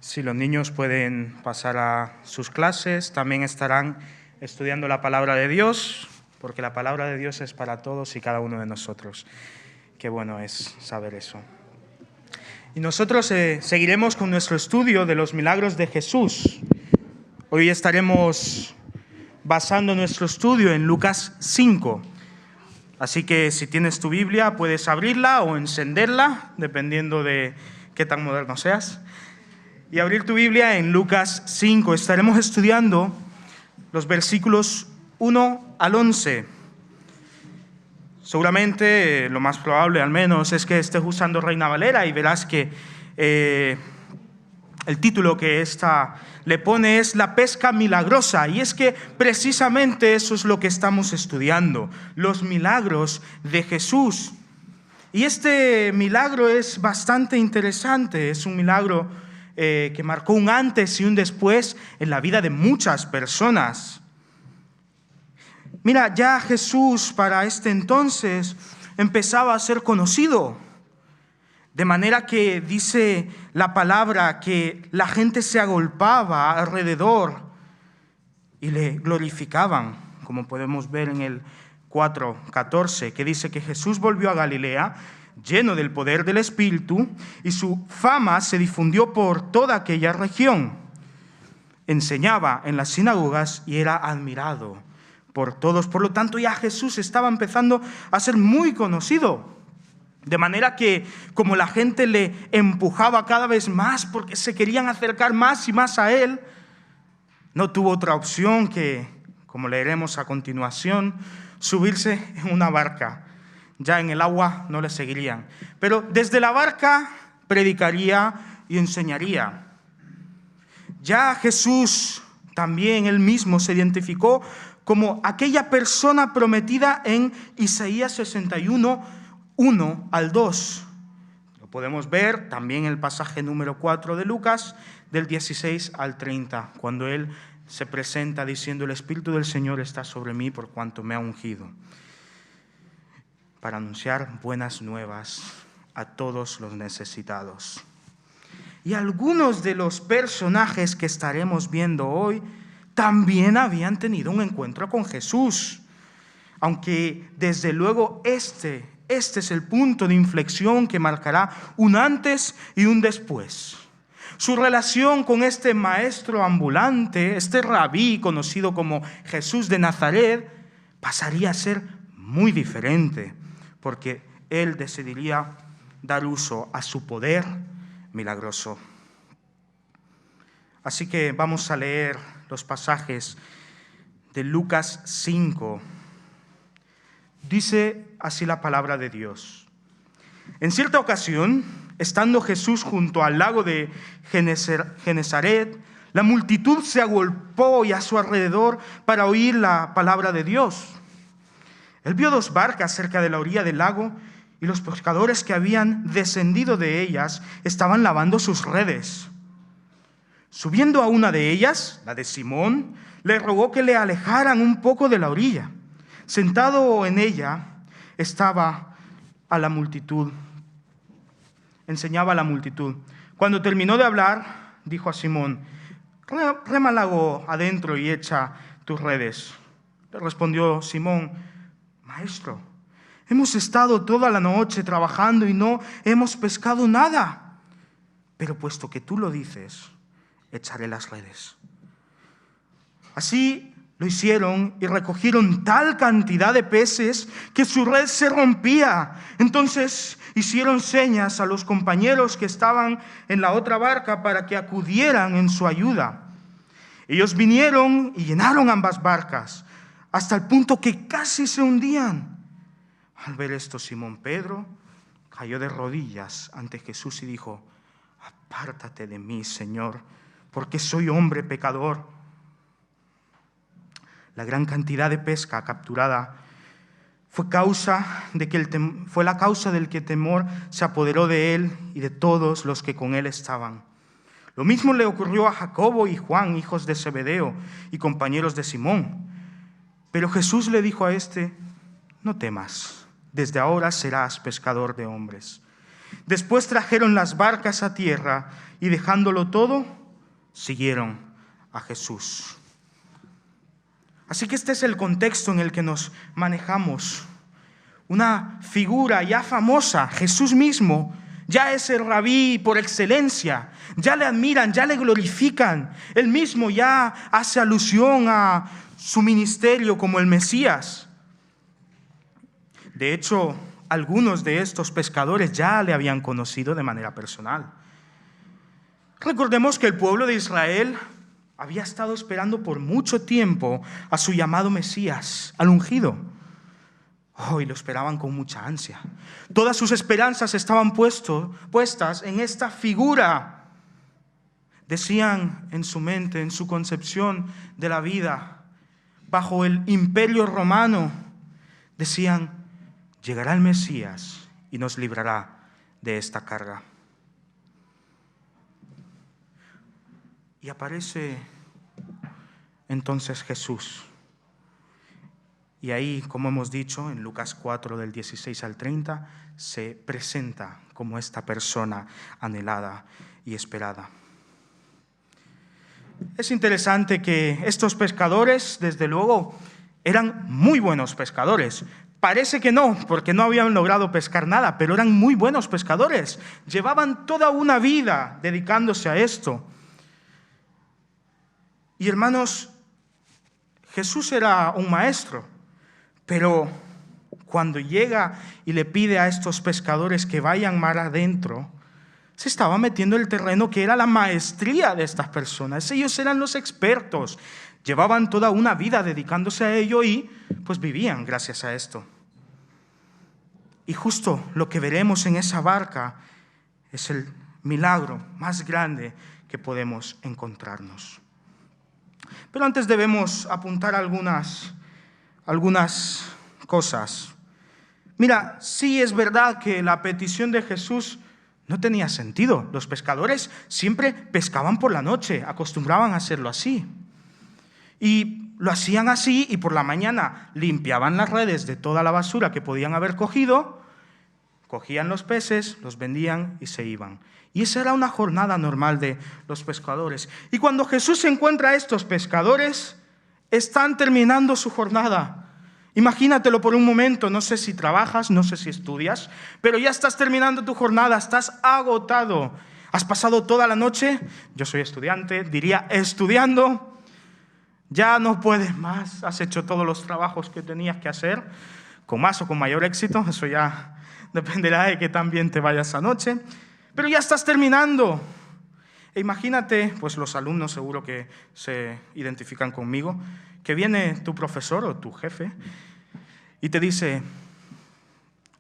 Si los niños pueden pasar a sus clases, también estarán estudiando la palabra de Dios, porque la palabra de Dios es para todos y cada uno de nosotros. Qué bueno es saber eso. Y nosotros seguiremos con nuestro estudio de los milagros de Jesús. Hoy estaremos basando nuestro estudio en Lucas 5. Así que si tienes tu Biblia, puedes abrirla o encenderla, dependiendo de qué tan moderno seas. Y abrir tu Biblia en Lucas 5. Estaremos estudiando los versículos 1 al 11. Seguramente, lo más probable al menos, es que estés usando Reina Valera y verás que el título que esta le pone es La pesca milagrosa. Y es que precisamente eso es lo que estamos estudiando, los milagros de Jesús. Y este milagro es bastante interesante, es un milagro que marcó un antes y un después en la vida de muchas personas. Mira, ya Jesús para este entonces empezaba a ser conocido, de manera que dice la palabra que la gente se agolpaba alrededor y le glorificaban, como podemos ver en el 4:14, que dice que Jesús volvió a Galilea lleno del poder del Espíritu, y su fama se difundió por toda aquella región. Enseñaba en las sinagogas y era admirado por todos. Por lo tanto, ya Jesús estaba empezando a ser muy conocido. De manera que, como la gente le empujaba cada vez más porque se querían acercar más y más a él, no tuvo otra opción que, como leeremos a continuación, subirse en una barca. Ya en el agua no le seguirían, pero desde la barca predicaría y enseñaría. Ya Jesús también él mismo se identificó como aquella persona prometida en Isaías 61, 1 al 2. Lo podemos ver también en el pasaje número 4 de Lucas, del 16 al 30, cuando él se presenta diciendo: el Espíritu del Señor está sobre mí por cuanto me ha ungido para anunciar buenas nuevas a todos los necesitados. Y algunos de los personajes que estaremos viendo hoy también habían tenido un encuentro con Jesús, aunque desde luego este es el punto de inflexión que marcará un antes y un después. Su relación con este maestro ambulante, este rabí conocido como Jesús de Nazaret, pasaría a ser muy diferente, porque él decidiría dar uso a su poder milagroso. Así que vamos a leer los pasajes de Lucas 5. Dice así la palabra de Dios. En cierta ocasión, estando Jesús junto al lago de Genesaret, la multitud se agolpó y a su alrededor para oír la palabra de Dios. Él vio 2 barcas cerca de la orilla del lago, y los pescadores que habían descendido de ellas estaban lavando sus redes. Subiendo a una de ellas, la de Simón, le rogó que le alejaran un poco de la orilla. Sentado en ella estaba a la multitud. Enseñaba a la multitud. Cuando terminó de hablar, dijo a Simón: rema al lago adentro y echa tus redes. Le respondió Simón: Maestro, hemos estado toda la noche trabajando y no hemos pescado nada. Pero puesto que tú lo dices, echaré las redes. Así lo hicieron y recogieron tal cantidad de peces que su red se rompía. Entonces hicieron señas a los compañeros que estaban en la otra barca para que acudieran en su ayuda. Ellos vinieron y llenaron ambas barcas, hasta el punto que casi se hundían. Al ver esto, Simón Pedro cayó de rodillas ante Jesús y dijo: apártate de mí, Señor, porque soy hombre pecador. La gran cantidad de pesca capturada fue la causa del que temor se apoderó de él y de todos los que con él estaban. Lo mismo le ocurrió a Jacobo y Juan, hijos de Zebedeo y compañeros de Simón. Pero Jesús le dijo a este: no temas, desde ahora serás pescador de hombres. Después trajeron las barcas a tierra y dejándolo todo, siguieron a Jesús. Así que este es el contexto en el que nos manejamos. Una figura ya famosa, Jesús mismo, ya es el rabí por excelencia. Ya le admiran, ya le glorifican. Él mismo ya hace alusión a su ministerio como el Mesías. De hecho, algunos de estos pescadores ya le habían conocido de manera personal. Recordemos que el pueblo de Israel había estado esperando por mucho tiempo a su llamado Mesías, al ungido. Y lo esperaban con mucha ansia. Todas sus esperanzas estaban puestas en esta figura. Decían en su mente, en su concepción de la vida, bajo el imperio romano, decían: llegará el Mesías y nos librará de esta carga. Y aparece entonces Jesús. Y ahí, como hemos dicho, en Lucas 4, del 16 al 30, se presenta como esta persona anhelada y esperada. Es interesante que estos pescadores, desde luego, eran muy buenos pescadores. Parece que no, porque no habían logrado pescar nada, pero eran muy buenos pescadores. Llevaban toda una vida dedicándose a esto. Y hermanos, Jesús era un maestro, pero cuando llega y le pide a estos pescadores que vayan mar adentro, se estaba metiendo en el terreno que era la maestría de estas personas. Ellos eran los expertos, llevaban toda una vida dedicándose a ello y pues vivían gracias a esto. Y justo lo que veremos en esa barca es el milagro más grande que podemos encontrarnos. Pero antes debemos apuntar algunas cosas. Mira, sí es verdad que la petición de Jesús no tenía sentido. Los pescadores siempre pescaban por la noche, acostumbraban a hacerlo así. Y lo hacían así y por la mañana limpiaban las redes de toda la basura que podían haber cogido, cogían los peces, los vendían y se iban. Y esa era una jornada normal de los pescadores. Y cuando Jesús encuentra a estos pescadores, están terminando su jornada. Imagínatelo por un momento, no sé si trabajas, no sé si estudias, pero ya estás terminando tu jornada, estás agotado. Has pasado toda la noche, yo soy estudiante, diría estudiando, ya no puedes más, has hecho todos los trabajos que tenías que hacer, con más o con mayor éxito, eso ya dependerá de que también te vayas anoche, pero ya estás terminando. E imagínate, pues los alumnos seguro que se identifican conmigo, que viene tu profesor o tu jefe y te dice: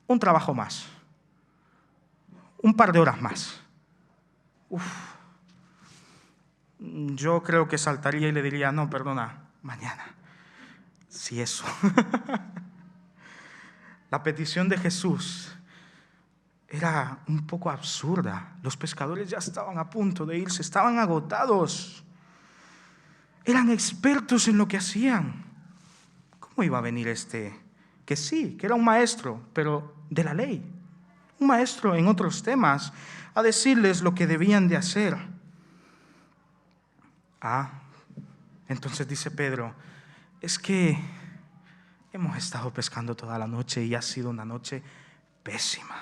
un trabajo más, un par de horas más. Yo creo que saltaría y le diría: no, perdona, mañana. Sí, eso. La petición de Jesús era un poco absurda. Los pescadores ya estaban a punto de irse, estaban agotados. Eran expertos en lo que hacían. ¿Cómo iba a venir este, que sí, que era un maestro, pero de la ley, un maestro en otros temas, a decirles lo que debían de hacer? Entonces dice Pedro: es que hemos estado pescando toda la noche y ha sido una noche pésima.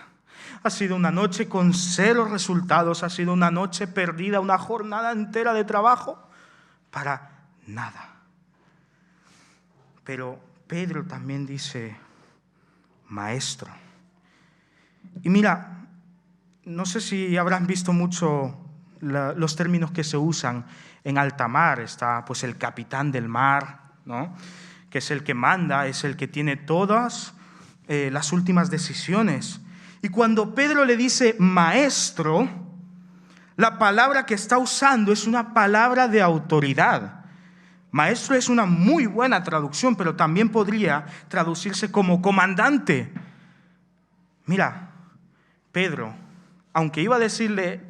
Ha sido una noche con 0 resultados, ha sido una noche perdida, una jornada entera de trabajo para nada. Pero Pedro también dice: maestro. Y mira, no sé si habrán visto mucho los términos que se usan en alta mar. Está pues el capitán del mar, ¿no?, que es el que manda, es el que tiene todas las últimas decisiones. Y cuando Pedro le dice maestro, la palabra que está usando es una palabra de autoridad. Maestro es una muy buena traducción, pero también podría traducirse como comandante. Mira, Pedro, aunque iba a decirle: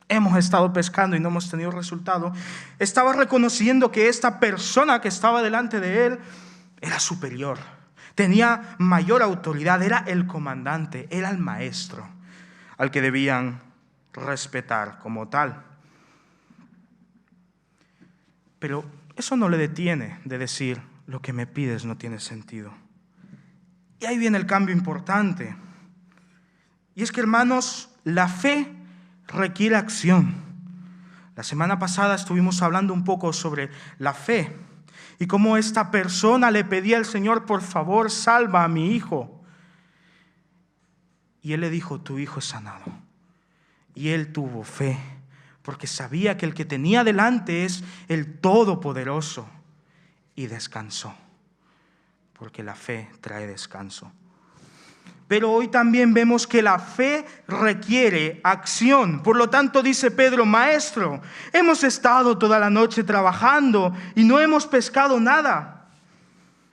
hemos estado pescando y no hemos tenido resultado, estaba reconociendo que esta persona que estaba delante de él era superior, tenía mayor autoridad, era el comandante, era el maestro. al que debían respetar como tal. Pero eso no le detiene de decir, lo que me pides no tiene sentido. Y ahí viene el cambio importante. Y es que, hermanos, la fe requiere acción. La semana pasada estuvimos hablando un poco sobre la fe y cómo esta persona le pedía al Señor, por favor, salva a mi hijo. Y él le dijo, tu hijo es sanado. Y él tuvo fe, porque sabía que el que tenía delante es el Todopoderoso. Y descansó, porque la fe trae descanso. Pero hoy también vemos que la fe requiere acción. Por lo tanto, dice Pedro, Maestro, hemos estado toda la noche trabajando y no hemos pescado nada.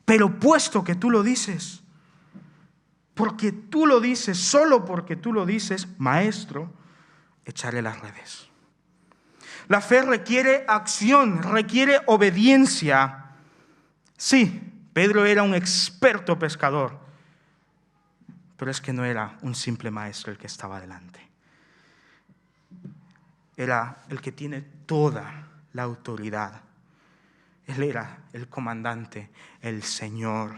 Pero puesto que tú lo dices, porque tú lo dices, solo porque tú lo dices, Maestro, echaré las redes. La fe requiere acción, requiere obediencia. Sí, Pedro era un experto pescador, pero es que no era un simple maestro el que estaba delante. Era el que tiene toda la autoridad. Él era el comandante, el Señor.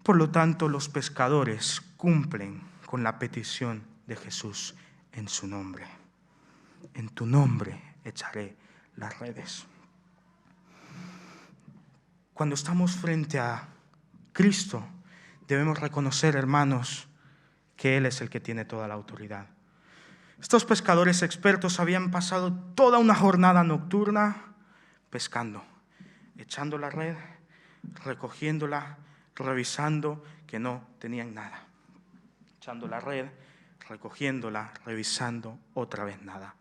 Por lo tanto, los pescadores cumplen con la petición de Jesús en su nombre. En tu nombre echaré las redes. Cuando estamos frente a Cristo, debemos reconocer, hermanos, que Él es el que tiene toda la autoridad. Estos pescadores expertos habían pasado toda una jornada nocturna pescando, echando la red, recogiéndola, revisando que no tenían nada. Echando la red, recogiéndola, revisando, otra vez nada.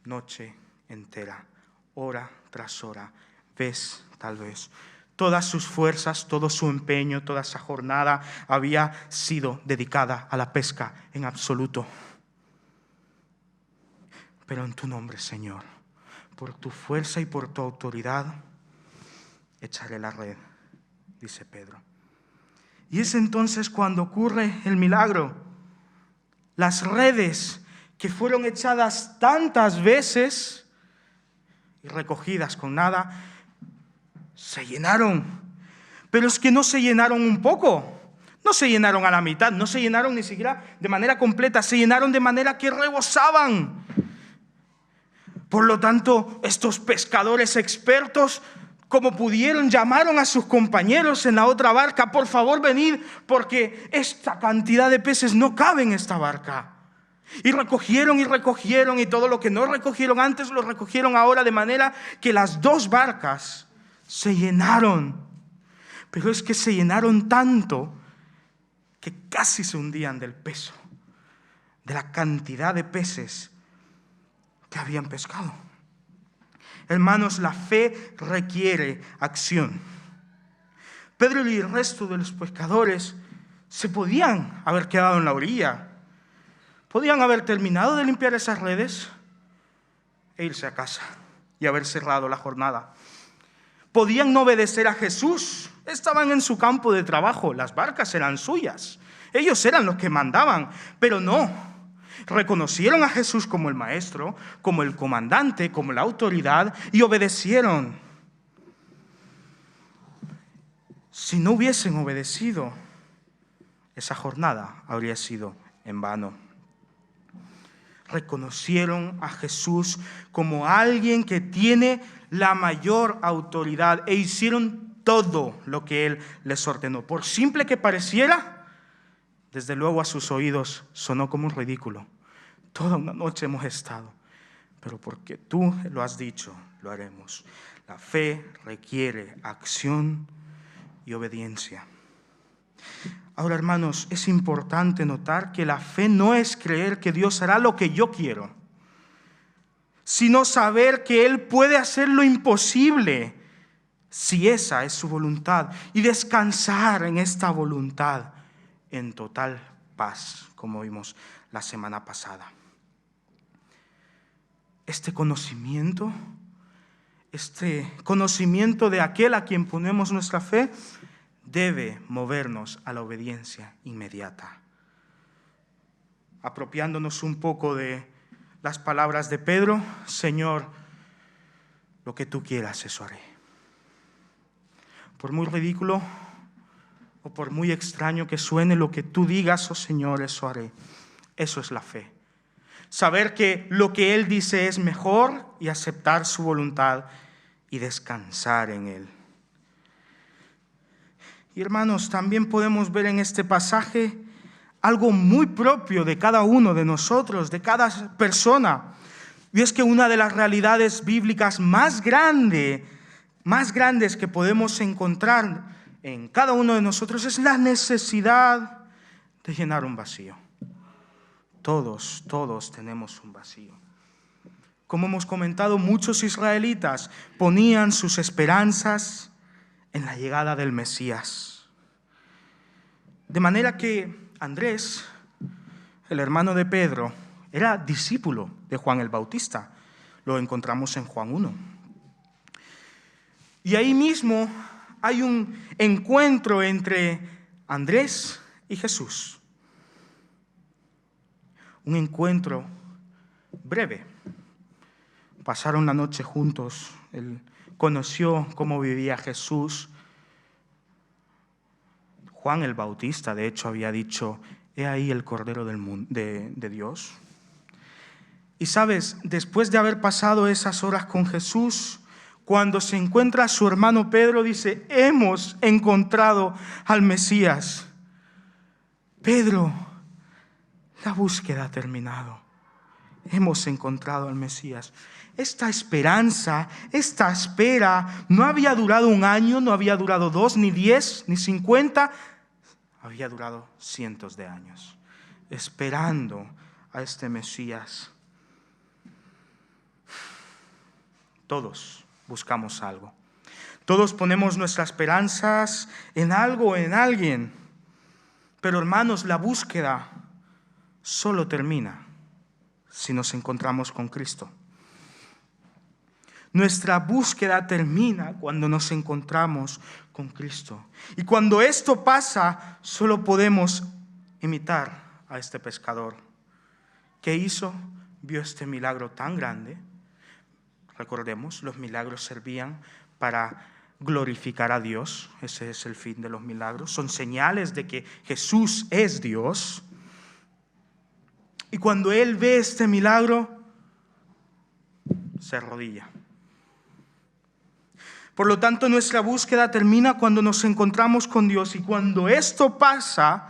Noche entera, hora tras hora, vez tal vez. Todas sus fuerzas, todo su empeño, toda esa jornada había sido dedicada a la pesca en absoluto. Pero en tu nombre, Señor, por tu fuerza y por tu autoridad, echaré la red, dice Pedro. Y es entonces cuando ocurre el milagro. Las redes que fueron echadas tantas veces y recogidas con nada, se llenaron. Pero es que no se llenaron un poco, no se llenaron a la mitad, no se llenaron ni siquiera de manera completa, se llenaron de manera que rebosaban. Por lo tanto, estos pescadores expertos, como pudieron, llamaron a sus compañeros en la otra barca, por favor venid, porque esta cantidad de peces no cabe en esta barca. Y recogieron y todo lo que no recogieron antes lo recogieron ahora, de manera que las dos barcas se llenaron. Pero es que se llenaron tanto que casi se hundían del peso, de la cantidad de peces que habían pescado. Hermanos, la fe requiere acción. Pedro y el resto de los pescadores se podían haber quedado en la orilla. Podían haber terminado de limpiar esas redes e irse a casa y haber cerrado la jornada. Podían no obedecer a Jesús. Estaban en su campo de trabajo. Las barcas eran suyas. Ellos eran los que mandaban, pero no. Reconocieron a Jesús como el maestro, como el comandante, como la autoridad y obedecieron. Si no hubiesen obedecido, esa jornada habría sido en vano. Reconocieron a Jesús como alguien que tiene la mayor autoridad e hicieron todo lo que Él les ordenó. Por simple que pareciera, desde luego a sus oídos sonó como un ridículo. Toda una noche hemos estado, pero porque tú lo has dicho, lo haremos. La fe requiere acción y obediencia. Ahora, hermanos, es importante notar que la fe no es creer que Dios hará lo que yo quiero, sino saber que Él puede hacer lo imposible si esa es su voluntad y descansar en esta voluntad en total paz, como vimos la semana pasada. Este conocimiento de aquel a quien ponemos nuestra fe, debe movernos a la obediencia inmediata. Apropiándonos un poco de las palabras de Pedro: Señor, lo que tú quieras, eso haré. Por muy ridículo o por muy extraño que suene, lo que tú digas, oh Señor, eso haré. Eso es la fe. Saber que lo que Él dice es mejor y aceptar su voluntad y descansar en Él. Y hermanos, también podemos ver en este pasaje algo muy propio de cada uno de nosotros, de cada persona. Y es que una de las realidades bíblicas más grandes que podemos encontrar en cada uno de nosotros es la necesidad de llenar un vacío. Todos tenemos un vacío. Como hemos comentado, muchos israelitas ponían sus esperanzas en la llegada del Mesías. De manera que Andrés, el hermano de Pedro, era discípulo de Juan el Bautista. Lo encontramos en Juan 1. Y ahí mismo hay un encuentro entre Andrés y Jesús. Un encuentro breve. Pasaron la noche juntos. Él conoció cómo vivía Jesús. Juan el Bautista, de hecho, había dicho: he ahí el Cordero de Dios. Y sabes, después de haber pasado esas horas con Jesús, cuando se encuentra a su hermano Pedro, dice: hemos encontrado al Mesías. Pedro, la búsqueda ha terminado. Hemos encontrado al Mesías. Esta esperanza, esta espera, no había durado 1 año, no había durado 2, ni 10, ni 50. Había durado cientos de años, esperando a este Mesías. Todos buscamos algo. Todos ponemos nuestras esperanzas en algo, en alguien. Pero hermanos, la búsqueda solo termina si nos encontramos con Cristo. Nuestra búsqueda termina cuando nos encontramos con Cristo. Y cuando esto pasa, solo podemos imitar a este pescador. ¿Qué hizo? Vio este milagro tan grande. Recordemos, los milagros servían para glorificar a Dios. Ese es el fin de los milagros. Son señales de que Jesús es Dios. Y cuando él ve este milagro, se arrodilla. Por lo tanto, nuestra búsqueda termina cuando nos encontramos con Dios. Y cuando esto pasa,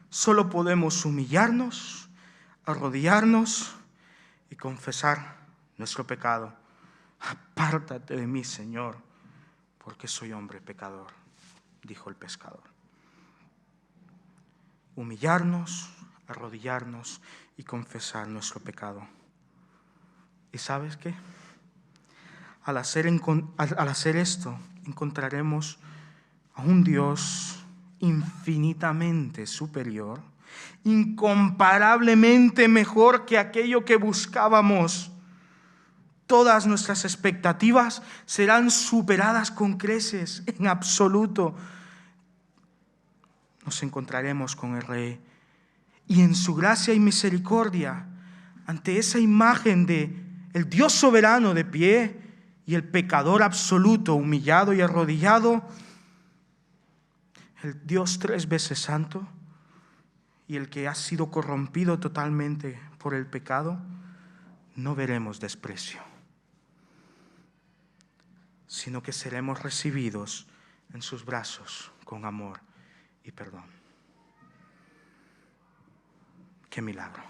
solo podemos humillarnos, arrodillarnos y confesar nuestro pecado. Apártate de mí, Señor, porque soy hombre pecador, dijo el pescador. Humillarnos, arrodillarnos y confesar nuestro pecado. ¿Y sabes qué? Al hacer esto, encontraremos a un Dios infinitamente superior, incomparablemente mejor que aquello que buscábamos. Todas nuestras expectativas serán superadas con creces en absoluto. Nos encontraremos con el Rey. Y en su gracia y misericordia, ante esa imagen de el Dios soberano de pie y el pecador absoluto humillado y arrodillado, el Dios 3 veces santo y el que ha sido corrompido totalmente por el pecado, no veremos desprecio, sino que seremos recibidos en sus brazos con amor y perdón. ¡Qué milagro!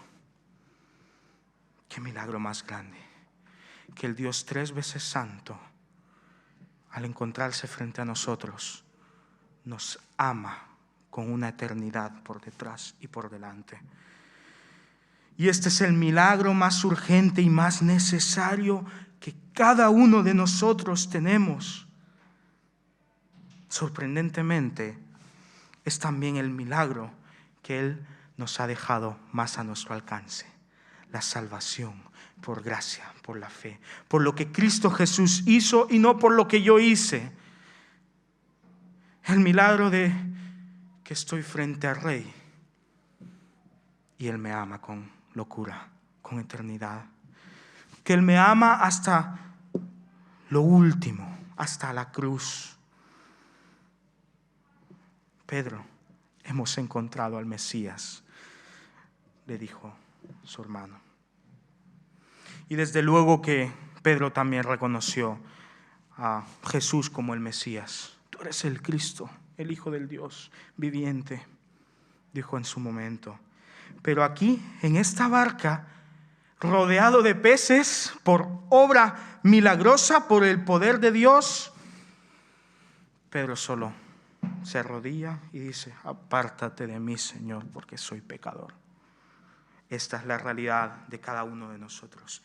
¡Qué milagro más grande! Que el Dios 3 veces santo, al encontrarse frente a nosotros, nos ama con una eternidad por detrás y por delante. Y este es el milagro más urgente y más necesario que cada uno de nosotros tenemos. Sorprendentemente, es también el milagro que Él nos ha dejado más a nuestro alcance: la salvación por gracia, por la fe, por lo que Cristo Jesús hizo y no por lo que yo hice. El milagro de que estoy frente al Rey y Él me ama con locura, con eternidad. Que Él me ama hasta lo último, hasta la cruz. Pedro, hemos encontrado al Mesías, le dijo su hermano. Y desde luego que Pedro también reconoció a Jesús como el Mesías. Tú eres el Cristo, el Hijo del Dios viviente, dijo en su momento. Pero aquí, en esta barca, rodeado de peces, por obra milagrosa, por el poder de Dios, Pedro solo se arrodilla y dice: apártate de mí, Señor, porque soy pecador. Esta es la realidad de cada uno de nosotros.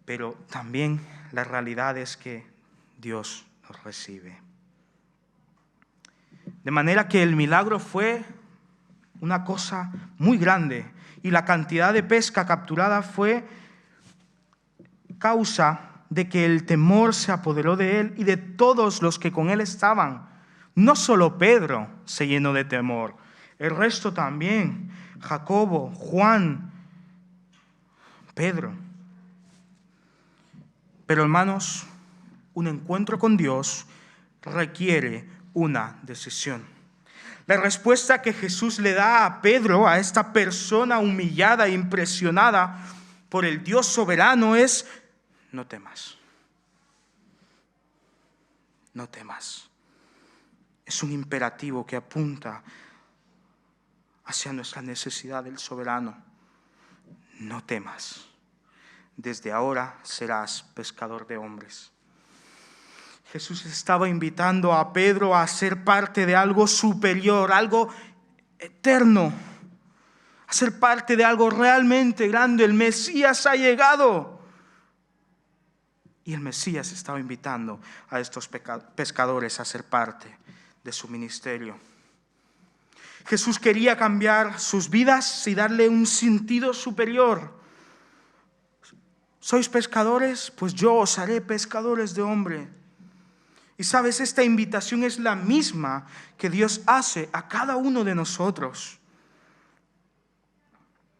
Pero también la realidad es que Dios nos recibe. De manera que el milagro fue una cosa muy grande y la cantidad de pesca capturada fue causa de que el temor se apoderó de él y de todos los que con él estaban. No solo Pedro se llenó de temor, el resto también: Jacobo, Juan, Pedro. Pero hermanos, un encuentro con Dios requiere una decisión. La respuesta que Jesús le da a Pedro, a esta persona humillada e impresionada por el Dios soberano, es: no temas. No temas. Es un imperativo que apunta hacia nuestra necesidad del soberano. No temas. Desde ahora serás pescador de hombres. Jesús estaba invitando a Pedro a ser parte de algo superior, algo eterno, a ser parte de algo realmente grande. El Mesías ha llegado. Y el Mesías estaba invitando a estos pescadores a ser parte de su ministerio. Jesús quería cambiar sus vidas y darle un sentido superior. ¿Sois pescadores? Pues yo os haré pescadores de hombres. Y sabes, esta invitación es la misma que Dios hace a cada uno de nosotros.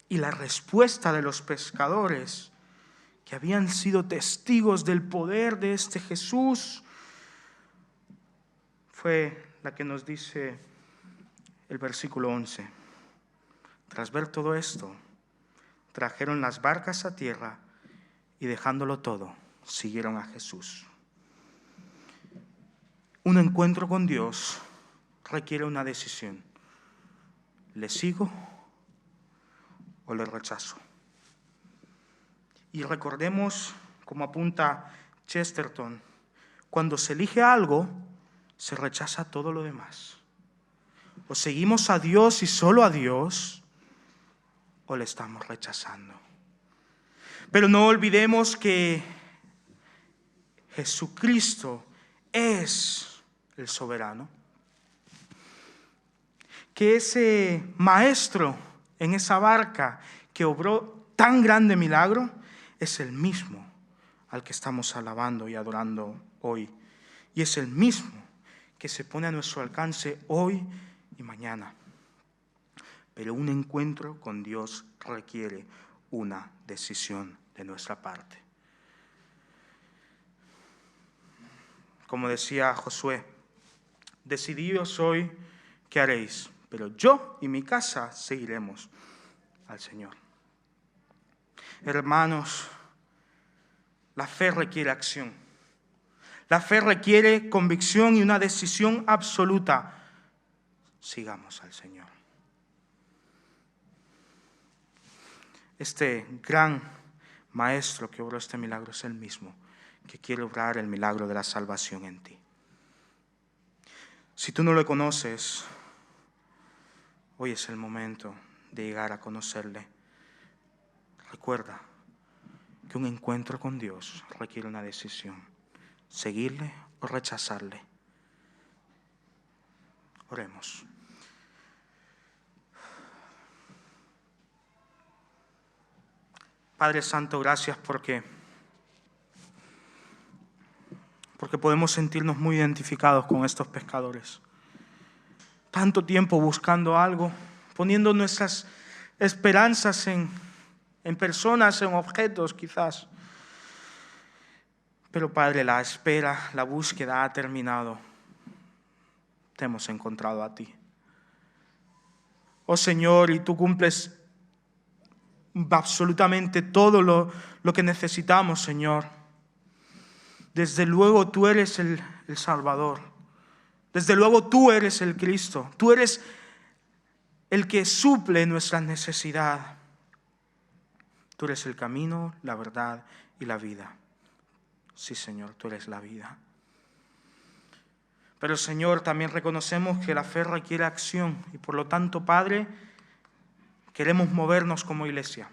Y la respuesta de los pescadores, que habían sido testigos del poder de este Jesús, fue la que nos dice el versículo 11. Tras ver todo esto, trajeron las barcas a tierra y dejándolo todo, siguieron a Jesús. Un encuentro con Dios requiere una decisión. ¿Le sigo o le rechazo? Y recordemos, como apunta Chesterton, cuando se elige algo, se rechaza todo lo demás. O seguimos a Dios y solo a Dios, o le estamos rechazando. Pero no olvidemos que Jesucristo es el soberano. Que ese maestro en esa barca que obró tan grande milagro es el mismo al que estamos alabando y adorando hoy. Y es el mismo que se pone a nuestro alcance hoy y mañana. Pero un encuentro con Dios requiere una decisión de nuestra parte. Como decía Josué: decidíos hoy qué haréis, pero yo y mi casa seguiremos al Señor. Hermanos, la fe requiere acción. La fe requiere convicción y una decisión absoluta. Sigamos al Señor. Este gran maestro que obró este milagro es el mismo que quiere obrar el milagro de la salvación en ti. Si tú no lo conoces, hoy es el momento de llegar a conocerle. Recuerda que un encuentro con Dios requiere una decisión: seguirle o rechazarle. Oremos. Padre Santo, gracias porque porque podemos sentirnos muy identificados con estos pescadores. Tanto tiempo buscando algo, poniendo nuestras esperanzas en personas, en objetos quizás. Pero Padre, la espera, la búsqueda ha terminado. Te hemos encontrado a ti. Oh Señor, y tú cumples absolutamente todo lo que necesitamos, Señor. Desde luego tú eres el Salvador. Desde luego tú eres el Cristo. Tú eres el que suple nuestra necesidad. Tú eres el camino, la verdad y la vida. Sí, Señor, tú eres la vida. Pero, Señor, también reconocemos que la fe requiere acción y por lo tanto, Padre, queremos movernos como iglesia.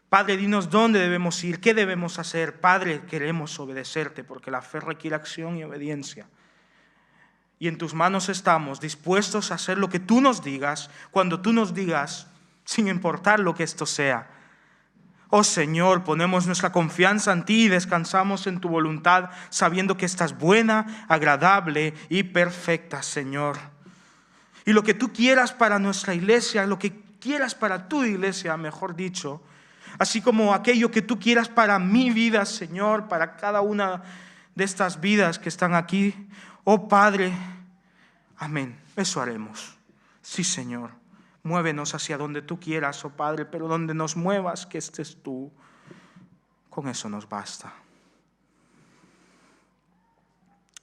Padre, dinos dónde debemos ir, qué debemos hacer. Padre, queremos obedecerte porque la fe requiere acción y obediencia. Y en tus manos estamos dispuestos a hacer lo que tú nos digas, cuando tú nos digas, sin importar lo que esto sea. Oh Señor, ponemos nuestra confianza en ti y descansamos en tu voluntad, sabiendo que estás buena, agradable y perfecta, Señor. Y lo que tú quieras para nuestra iglesia, lo que quieras para tu iglesia, mejor dicho, así como aquello que tú quieras para mi vida, Señor, para cada una de estas vidas que están aquí. Oh Padre, amén. Eso haremos. Sí, Señor. Muévenos hacia donde tú quieras, oh Padre, pero donde nos muevas, que estés tú. Con eso nos basta.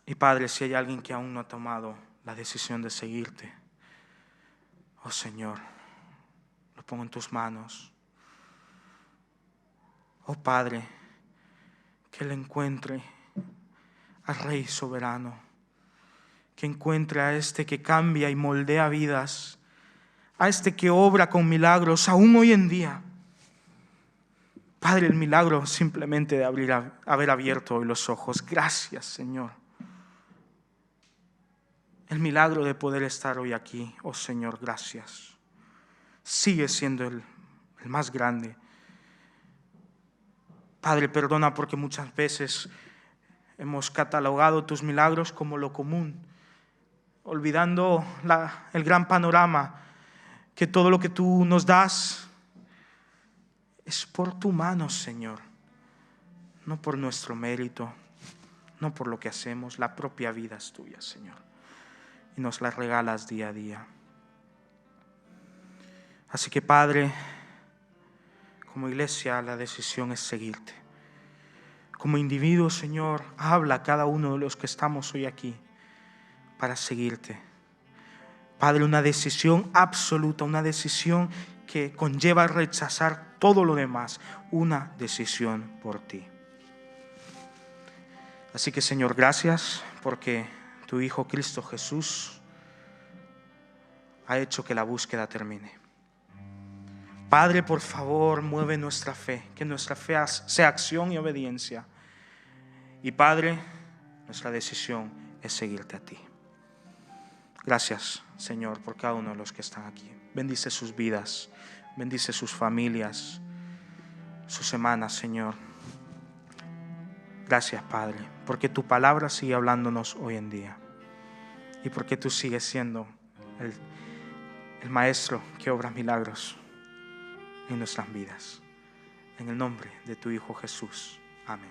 Y Padre, si hay alguien que aún no ha tomado la decisión de seguirte, oh Señor, lo pongo en tus manos. Oh Padre, que Él encuentre al Rey soberano, que encuentre a este que cambia y moldea vidas, a este que obra con milagros aún hoy en día. Padre, el milagro simplemente de haber abierto hoy los ojos. Gracias, Señor. El milagro de poder estar hoy aquí. Oh Señor, gracias. Sigue siendo el más grande. Padre, perdona porque muchas veces hemos catalogado tus milagros como lo común, olvidando el gran panorama, que todo lo que tú nos das es por tu mano, Señor, no por nuestro mérito, no por lo que hacemos. La propia vida es tuya, Señor, y nos la regalas día a día. Así que, Padre, como iglesia la decisión es seguirte. Como individuo, Señor, habla a cada uno de los que estamos hoy aquí para seguirte. Padre, una decisión absoluta, una decisión que conlleva rechazar todo lo demás, una decisión por ti. Así que, Señor, gracias porque tu Hijo Cristo Jesús ha hecho que la búsqueda termine. Padre, por favor, mueve nuestra fe, que nuestra fe sea acción y obediencia. Y Padre, nuestra decisión es seguirte a ti. Gracias, Señor, por cada uno de los que están aquí. Bendice sus vidas, bendice sus familias, sus semanas, Señor. Gracias, Padre, porque tu palabra sigue hablándonos hoy en día y porque tú sigues siendo el Maestro que obra milagros en nuestras vidas. En el nombre de tu Hijo Jesús. Amén.